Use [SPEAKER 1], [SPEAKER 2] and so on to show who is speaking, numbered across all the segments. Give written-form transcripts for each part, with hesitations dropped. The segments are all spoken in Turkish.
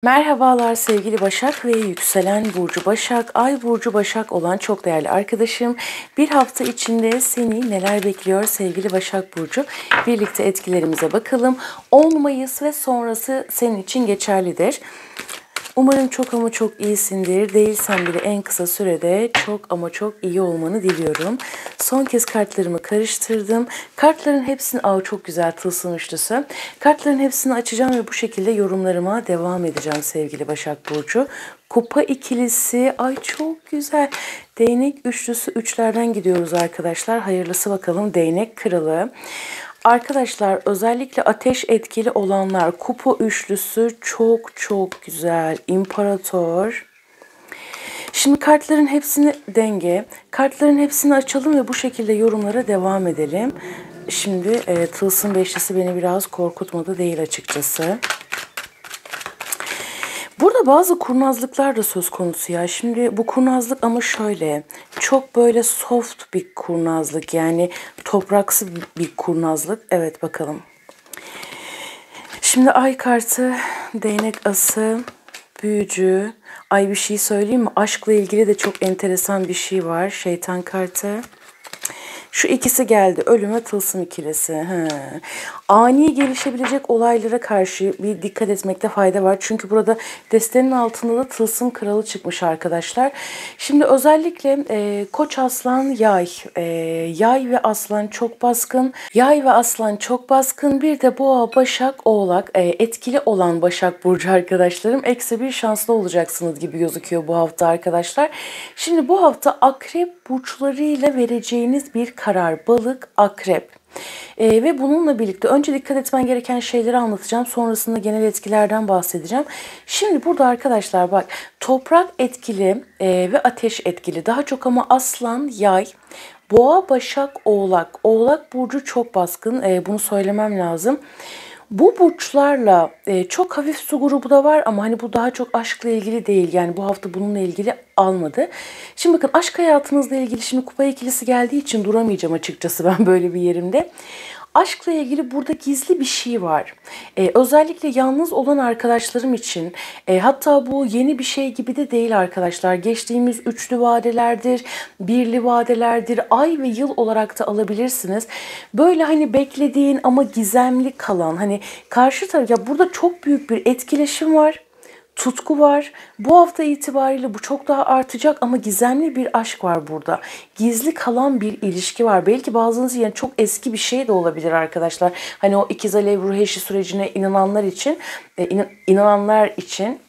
[SPEAKER 1] Merhabalar sevgili Başak ve yükselen burcu Başak, ay burcu Başak olan çok değerli arkadaşım. Bir hafta içinde seni neler bekliyor sevgili Başak Burcu? Birlikte etkilerimize bakalım. 10 Mayıs ve sonrası senin için geçerlidir. Umarım çok ama çok iyisindir. Değilsen bile en kısa sürede çok ama çok iyi olmanı diliyorum. Son kez kartlarımı karıştırdım. Kartların hepsini, çok güzel tılsım üçlüsü. Kartların hepsini açacağım ve bu şekilde yorumlarıma devam edeceğim sevgili Başak Burcu. Kupa ikilisi, ay çok güzel. Değnek üçlüsü, üçlerden gidiyoruz arkadaşlar. Hayırlısı bakalım, değnek kralı. Arkadaşlar özellikle ateş etkili olanlar, kupa üçlüsü çok çok güzel. İmparator. Şimdi kartların hepsini denge, kartların hepsini açalım ve bu şekilde yorumlara devam edelim. Şimdi tılsım beşlisi beni biraz korkutmadı değil açıkçası. Burada bazı kurnazlıklar da söz konusu ya. Şimdi bu kurnazlık ama şöyle, çok böyle soft bir kurnazlık, yani topraksı bir kurnazlık. Evet, bakalım. Şimdi ay kartı, değnek ası, büyücü. Ay, bir şey söyleyeyim mi? Aşkla ilgili de çok enteresan bir şey var. Şeytan kartı. Şu ikisi geldi. Ölüme tılsım ikilisi. Ani gelişebilecek olaylara karşı bir dikkat etmekte fayda var. Çünkü burada destenin altında da tılsım kralı çıkmış arkadaşlar. Şimdi özellikle Koç, Aslan, Yay. Yay ve Aslan çok baskın. Yay ve Aslan çok baskın. Bir de Boğa, Başak, Oğlak. Etkili olan Başak Burcu arkadaşlarım. Eksi bir şanslı olacaksınız gibi gözüküyor bu hafta arkadaşlar. Şimdi bu hafta Akrep burçlarıyla vereceğiniz bir karar. Balık, Akrep. Ve bununla birlikte önce dikkat etmen gereken şeyleri anlatacağım. Sonrasında genel etkilerden bahsedeceğim. Şimdi burada arkadaşlar bak, toprak etkili ve ateş etkili. Daha çok ama Aslan, Yay, Boğa, Başak, Oğlak. Oğlak burcu çok baskın. Bunu söylemem lazım. Bu burçlarla çok hafif su grubu da var ama hani bu daha çok aşkla ilgili değil. Yani bu hafta bununla ilgili almadı. Şimdi bakın, aşk hayatınızla ilgili şimdi kupa ikilisi geldiği için duramayacağım açıkçası ben böyle bir yerimde. Aşkla ilgili burada gizli bir şey var. Özellikle yalnız olan arkadaşlarım için, hatta bu yeni bir şey gibi de değil arkadaşlar. Geçtiğimiz üçlü vadelerdir, birli vadelerdir, ay ve yıl olarak da alabilirsiniz. Böyle hani beklediğin ama gizemli kalan, hani karşı taraf, ya burada çok büyük bir etkileşim var. Tutku var. Bu hafta itibariyle bu çok daha artacak ama gizemli bir aşk var burada. Gizli kalan bir ilişki var. Belki bazınız, yani çok eski bir şey de olabilir arkadaşlar. Hani o ikiz alev ruh eşi sürecine inananlar için,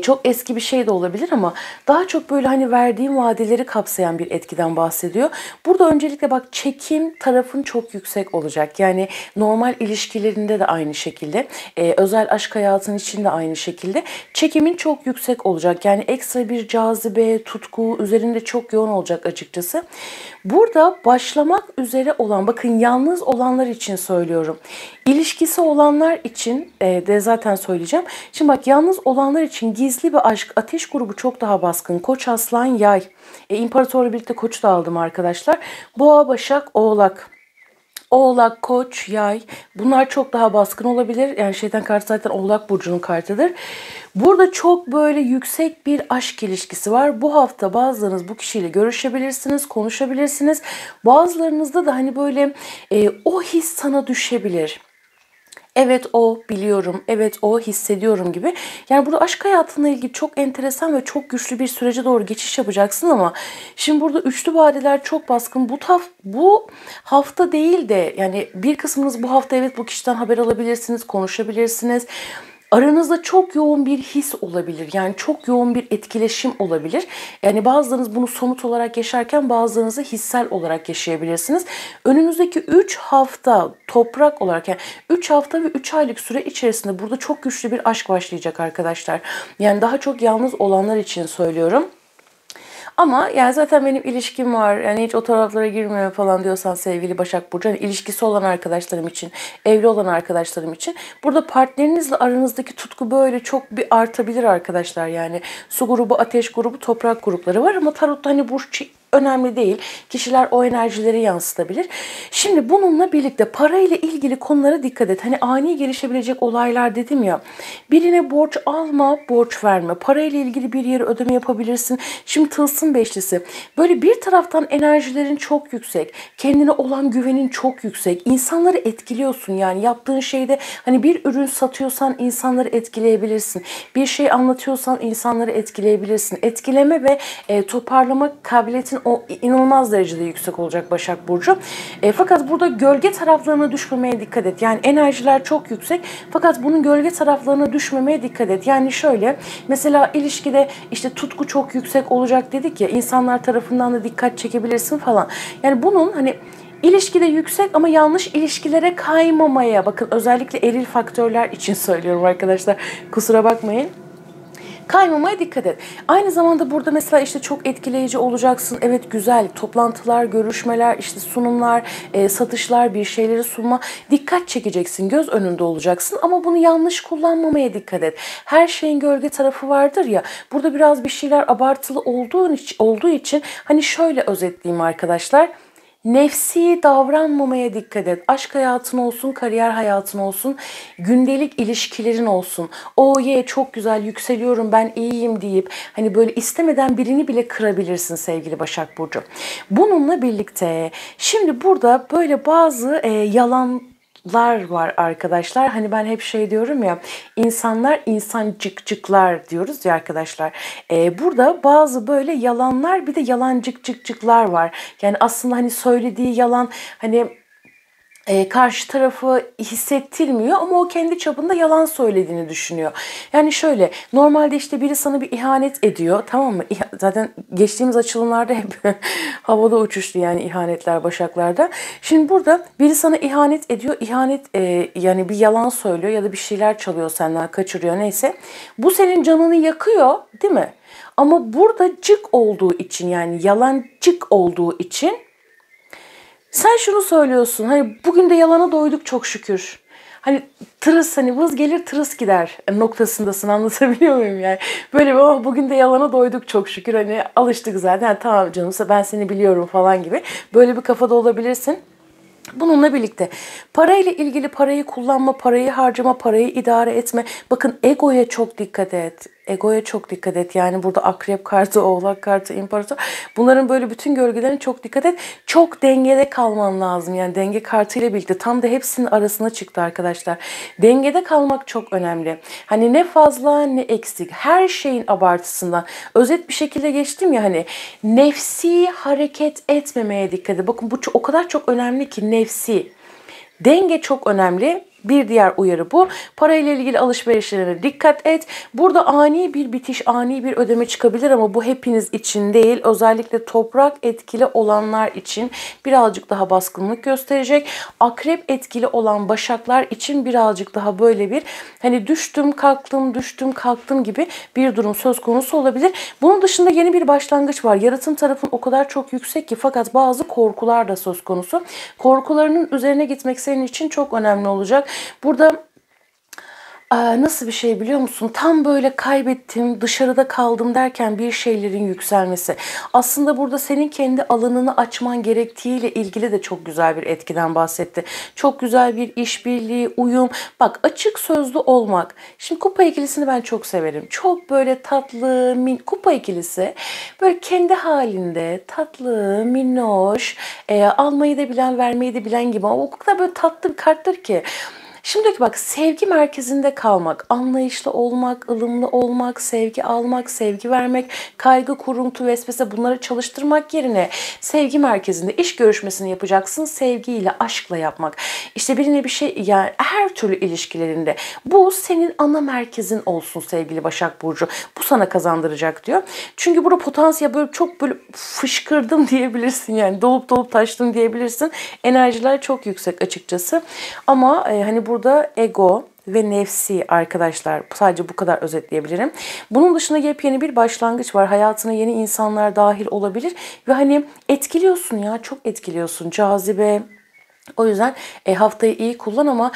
[SPEAKER 1] çok eski bir şey de olabilir ama daha çok böyle hani verdiğim vadeleri kapsayan bir etkiden bahsediyor. Burada öncelikle bak, çekim tarafın çok yüksek olacak. Yani normal ilişkilerinde de aynı şekilde, özel aşk hayatın içinde aynı şekilde çekimin çok yüksek olacak. Yani ekstra bir cazibe, tutku üzerinde çok yoğun olacak açıkçası. Burada başlamak üzere olan, bakın yalnız olanlar için söylüyorum. İlişkisi olanlar için de zaten söyleyeceğim. Şimdi bak, yalnız olanlar için gizli bir aşk, ateş grubu çok daha baskın. Koç, Aslan, Yay. İmparatorla birlikte Koç'u da aldım arkadaşlar. Boğa, Başak, Oğlak. Oğlak, Koç, Yay, bunlar çok daha baskın olabilir. Yani şeytan kartı zaten Oğlak burcunun kartıdır. Burada çok böyle yüksek bir aşk ilişkisi var. Bu hafta bazılarınız bu kişiyle görüşebilirsiniz, konuşabilirsiniz. Bazılarınızda da hani böyle o his sana düşebilir. Evet o biliyorum, evet o hissediyorum gibi. Yani burada aşk hayatına ilgili çok enteresan ve çok güçlü bir sürece doğru geçiş yapacaksın ama şimdi burada üçlü vadeler çok baskın. Bu hafta değil de, yani bir kısmınız bu hafta evet bu kişiden haber alabilirsiniz, konuşabilirsiniz. Aranızda çok yoğun bir his olabilir. Yani çok yoğun bir etkileşim olabilir. Yani bazılarınız bunu somut olarak yaşarken bazılarınızı hissel olarak yaşayabilirsiniz. Önümüzdeki 3 hafta toprak olarak, yani 3 hafta ve 3 aylık süre içerisinde burada çok güçlü bir aşk başlayacak arkadaşlar. Yani daha çok yalnız olanlar için söylüyorum. Ama yani zaten benim ilişkim var, yani hiç o taraflara girmiyor falan diyorsan sevgili Başak Burcu, hani ilişkisi olan arkadaşlarım için, evli olan arkadaşlarım için burada partnerinizle aranızdaki tutku böyle çok bir artabilir arkadaşlar. Yani su grubu, ateş grubu, toprak grupları var ama tarotta hani burç önemli değil. Kişiler o enerjileri yansıtabilir. Şimdi bununla birlikte parayla ilgili konulara dikkat et. Hani ani gelişebilecek olaylar dedim ya. Birine borç alma, borç verme. Parayla ilgili bir yere ödeme yapabilirsin. Şimdi tılsım beşlisi. Böyle bir taraftan enerjilerin çok yüksek. Kendine olan güvenin çok yüksek. İnsanları etkiliyorsun yani. Yaptığın şeyde hani bir ürün satıyorsan insanları etkileyebilirsin. Bir şey anlatıyorsan insanları etkileyebilirsin. Etkileme ve toparlama kabiliyetin o inanılmaz derecede yüksek olacak Başak Burcu. Fakat burada gölge taraflarına düşmemeye dikkat et. Yani enerjiler çok yüksek fakat bunun gölge taraflarına düşmemeye dikkat et. Yani şöyle mesela ilişkide işte tutku çok yüksek olacak dedik ya, insanlar tarafından da dikkat çekebilirsin falan. Yani bunun hani İlişkide yüksek ama yanlış ilişkilere kaymamaya, bakın özellikle eril faktörler için söylüyorum arkadaşlar, kusura bakmayın. Kaymamaya dikkat et. Aynı zamanda burada mesela işte çok etkileyici olacaksın. Evet, güzel toplantılar, görüşmeler, işte sunumlar, satışlar, bir şeyleri sunma. Dikkat çekeceksin, göz önünde olacaksın ama bunu yanlış kullanmamaya dikkat et. Her şeyin gölge tarafı vardır ya. Burada biraz bir şeyler abartılı olduğu için hani şöyle özetleyeyim arkadaşlar. Nefsi davranmamaya dikkat et. Aşk hayatın olsun, kariyer hayatın olsun, gündelik ilişkilerin olsun. O ye çok güzel, yükseliyorum, ben iyiyim deyip hani böyle istemeden birini bile kırabilirsin sevgili Başak Burcu. Bununla birlikte şimdi burada böyle bazı yalanlar var arkadaşlar. Hani ben hep şey diyorum ya, insanlar insancıkcıklar diyoruz ya arkadaşlar. Burada bazı böyle yalanlar, bir de yalancıkcıkcıklar var. Yani aslında hani söylediği yalan hani karşı tarafı hissettirmiyor ama o kendi çapında yalan söylediğini düşünüyor. Yani şöyle, normalde işte biri sana bir ihanet ediyor, tamam mı? Zaten geçtiğimiz açılımlarda hep havada uçuştu yani ihanetler Başaklarda. Şimdi burada biri sana ihanet ediyor. Yani bir yalan söylüyor ya da bir şeyler çalıyor senden, kaçırıyor, neyse. Bu senin canını yakıyor, değil mi? Ama burada cık olduğu için, yani yalancık olduğu için sen şunu söylüyorsun, hani bugün de yalana doyduk çok şükür. Hani tırıs, hani vız gelir tırıs gider noktasındasın, anlatabiliyor muyum yani? Böyle bir oh bugün de yalana doyduk çok şükür, hani alıştık zaten, yani tamam canımsa ben seni biliyorum falan gibi. Böyle bir kafada olabilirsin. Bununla birlikte parayla ilgili, parayı kullanma, parayı harcama, parayı idare etme. Bakın egoya çok dikkat et. Egoya çok dikkat et. Yani burada akrep kartı, oğlak kartı, imparator. Bunların böyle bütün gölgelerine çok dikkat et. Çok dengede kalman lazım. Yani denge kartıyla birlikte tam da hepsinin arasına çıktı arkadaşlar. Dengede kalmak çok önemli. Hani ne fazla ne eksik. Her şeyin abartısından. Özet bir şekilde geçtim ya, hani nefsi hareket etmemeye dikkat et. Bakın bu o kadar çok önemli ki, nefsi. Denge çok önemli. Bir diğer uyarı bu. Parayla ilgili alışverişlerine dikkat et. Burada ani bir bitiş, ani bir ödeme çıkabilir ama bu hepiniz için değil. Özellikle toprak etkili olanlar için birazcık daha baskınlık gösterecek. Akrep etkili olan başaklar için birazcık daha böyle bir hani düştüm kalktım, düştüm kalktım gibi bir durum söz konusu olabilir. Bunun dışında yeni bir başlangıç var. Yaratım tarafın o kadar çok yüksek ki, fakat bazı korkular da söz konusu. Korkularının üzerine gitmek senin için çok önemli olacak. Burada nasıl bir şey biliyor musun? Tam böyle kaybettim, dışarıda kaldım derken bir şeylerin yükselmesi. Aslında burada senin kendi alanını açman gerektiğiyle ilgili de çok güzel bir etkiden bahsetti. Çok güzel bir işbirliği, uyum. Bak, açık sözlü olmak. Şimdi kupa ikilisini ben çok severim. Çok böyle tatlı, kupa ikilisi. Böyle kendi halinde tatlı, minnoş, almayı da bilen, vermeyi de bilen gibi. Ama o kadar böyle tatlı bir karttır ki. Şimdiki bak, sevgi merkezinde kalmak, anlayışlı olmak, ılımlı olmak, sevgi almak, sevgi vermek, kaygı, kuruntu, vesvese, bunları çalıştırmak yerine sevgi merkezinde iş görüşmesini yapacaksın. Sevgiyle, aşkla yapmak. İşte birine bir şey, yani her türlü ilişkilerinde bu senin ana merkezin olsun sevgili Başak Burcu. Bu sana kazandıracak diyor. Çünkü burada potansiyel böyle çok böyle fışkırdım diyebilirsin, yani dolup dolup taştım diyebilirsin. Enerjiler çok yüksek açıkçası. Ama hani burada ego ve nefsi arkadaşlar, sadece bu kadar özetleyebilirim. Bunun dışında yepyeni bir başlangıç var. Hayatına yeni insanlar dahil olabilir ve hani etkiliyorsun ya, çok etkiliyorsun, cazibe. O yüzden haftayı iyi kullan ama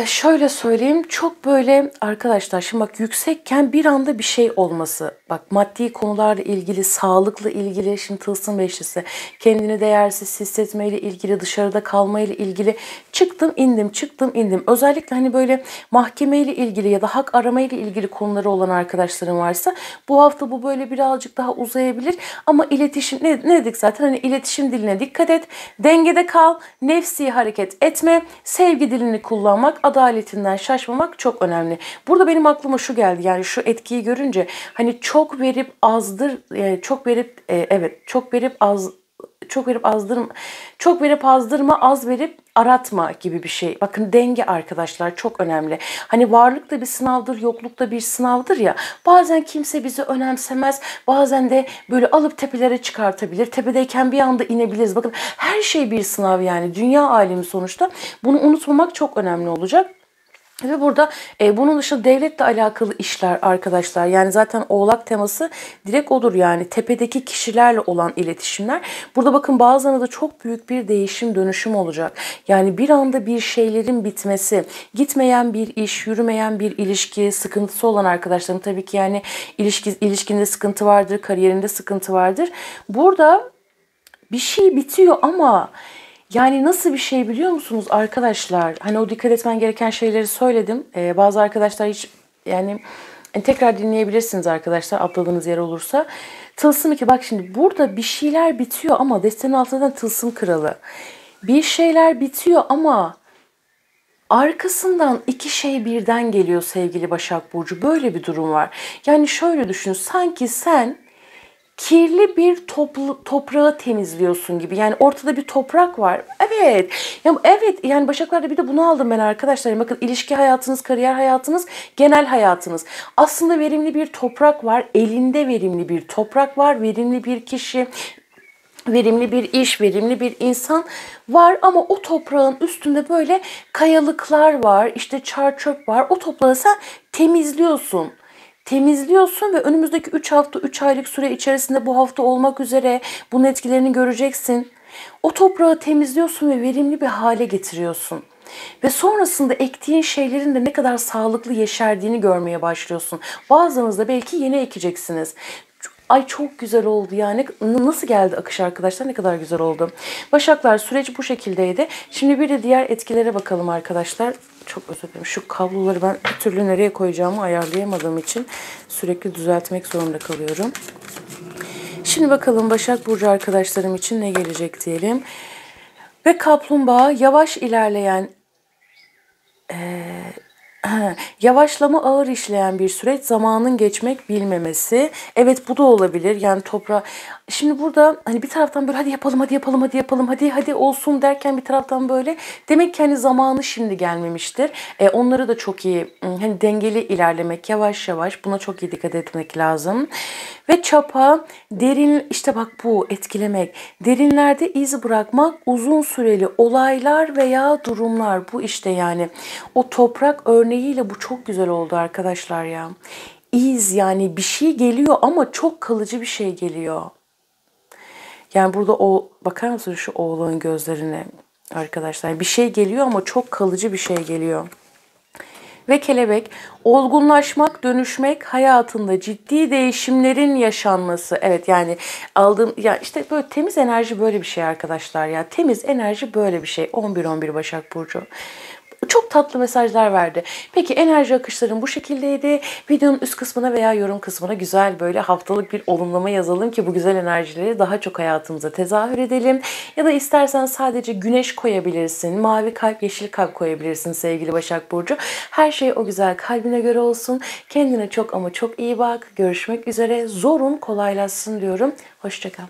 [SPEAKER 1] Şöyle söyleyeyim, çok böyle arkadaşlar, şimdi bak, yüksekken bir anda bir şey olması, bak maddi konularla ilgili, sağlıkla ilgili, şimdi tılsım beşlisi, kendini değersiz hissetmeyle ilgili, dışarıda kalmayla ilgili, çıktım indim, çıktım indim. Özellikle hani böyle mahkemeyle ilgili ya da hak aramayla ilgili konuları olan arkadaşlarım varsa bu hafta bu böyle birazcık daha uzayabilir. Ama iletişim, ne dedik zaten, hani iletişim diline dikkat et, dengede kal, nefsi hareket etme, sevgi dilini kullanmak, adaletinden şaşmamak çok önemli. Burada benim aklıma şu geldi, yani şu etkiyi görünce, hani çok verip azdır, çok verip evet, çok verip azdırma, az verip aratma gibi bir şey. Bakın, denge arkadaşlar çok önemli. Hani varlık da bir sınavdır, yokluk da bir sınavdır ya. Bazen kimse bizi önemsemez. Bazen de böyle alıp tepelere çıkartabilir. Tepedeyken bir anda inebiliriz. Bakın, her şey bir sınav yani. Dünya alemi sonuçta. Bunu unutmamak çok önemli olacak. Ve burada bunun dışında devletle alakalı işler arkadaşlar, yani zaten oğlak teması direkt odur, yani tepedeki kişilerle olan iletişimler. Burada bakın, bazılarında da çok büyük bir değişim, dönüşüm olacak. Yani bir anda bir şeylerin bitmesi, gitmeyen bir iş, yürümeyen bir ilişki, sıkıntısı olan arkadaşlarım, tabii ki yani ilişkinde sıkıntı vardır, kariyerinde sıkıntı vardır. Burada bir şey bitiyor ama yani nasıl bir şey biliyor musunuz arkadaşlar? Hani o dikkat etmen gereken şeyleri söyledim. Bazı arkadaşlar hiç, yani tekrar dinleyebilirsiniz arkadaşlar, atladığınız yer olursa. Tılsım 2, bak şimdi burada bir şeyler bitiyor ama destenin altından tılsım kralı. Bir şeyler bitiyor ama arkasından iki şey birden geliyor sevgili Başak Burcu. Böyle bir durum var. Yani şöyle düşün, sanki sen kirli bir toprağı temizliyorsun gibi. Yani ortada bir toprak var. Evet. Ya evet, yani Başaklar'da bir de bunu aldım ben arkadaşlar. Bakın, ilişki hayatınız, kariyer hayatınız, genel hayatınız. Aslında verimli bir toprak var. Elinde verimli bir toprak var. Verimli bir kişi, verimli bir iş, verimli bir insan var ama o toprağın üstünde böyle kayalıklar var, işte çar çöp var. O toprağı sen temizliyorsun. Temizliyorsun ve önümüzdeki 3 hafta, 3 aylık süre içerisinde, bu hafta olmak üzere, bunun etkilerini göreceksin. O toprağı temizliyorsun ve verimli bir hale getiriyorsun. Ve sonrasında ektiğin şeylerin de ne kadar sağlıklı yeşerdiğini görmeye başlıyorsun. Bazılarınız da belki yeni ekeceksiniz. Ay çok güzel oldu yani. Nasıl geldi akış arkadaşlar? Ne kadar güzel oldu. Başaklar, süreç bu şekildeydi. Şimdi bir de diğer etkilere bakalım arkadaşlar. Çok özür dilerim. Şu kabloları ben bir türlü nereye koyacağımı ayarlayamadığım için sürekli düzeltmek zorunda kalıyorum. Şimdi bakalım Başak Burcu arkadaşlarım için ne gelecek diyelim. Ve kaplumbağa, yavaş ilerleyen yavaşlama, ağır işleyen bir süreç, zamanın geçmek bilmemesi. Evet, bu da olabilir. Yani toprağa, şimdi burada hani bir taraftan böyle hadi yapalım, hadi yapalım, hadi yapalım, hadi olsun derken, bir taraftan böyle demek ki hani zamanı şimdi gelmemiştir. Onları da çok iyi, hani dengeli ilerlemek, yavaş yavaş, buna çok iyi dikkat etmek lazım. Ve çapa, derin, işte bak bu etkilemek, derinlerde iz bırakmak, uzun süreli olaylar veya durumlar, bu işte yani o toprak örneğiyle bu çok güzel oldu arkadaşlar ya. İz, yani bir şey geliyor ama çok kalıcı bir şey geliyor. Yani burada o, bakar mısınız şu oğlanın gözlerine arkadaşlar, bir şey geliyor ama çok kalıcı bir şey geliyor. Ve kelebek, olgunlaşmak, dönüşmek, hayatında ciddi değişimlerin yaşanması. Evet, yani aldığım, ya işte böyle temiz enerji böyle bir şey arkadaşlar ya. Temiz enerji böyle bir şey. 11-11 Başak Burcu. Çok tatlı mesajlar verdi. Peki, enerji akışlarım bu şekildeydi. Videonun üst kısmına veya yorum kısmına güzel böyle haftalık bir olumlama yazalım ki bu güzel enerjileri daha çok hayatımıza tezahür edelim. Ya da istersen sadece güneş koyabilirsin, mavi kalp, yeşil kalp koyabilirsin sevgili Başak Burcu. Her şey o güzel kalbine göre olsun. Kendine çok ama çok iyi bak. Görüşmek üzere. Zorun kolaylaşsın diyorum. Hoşça kal.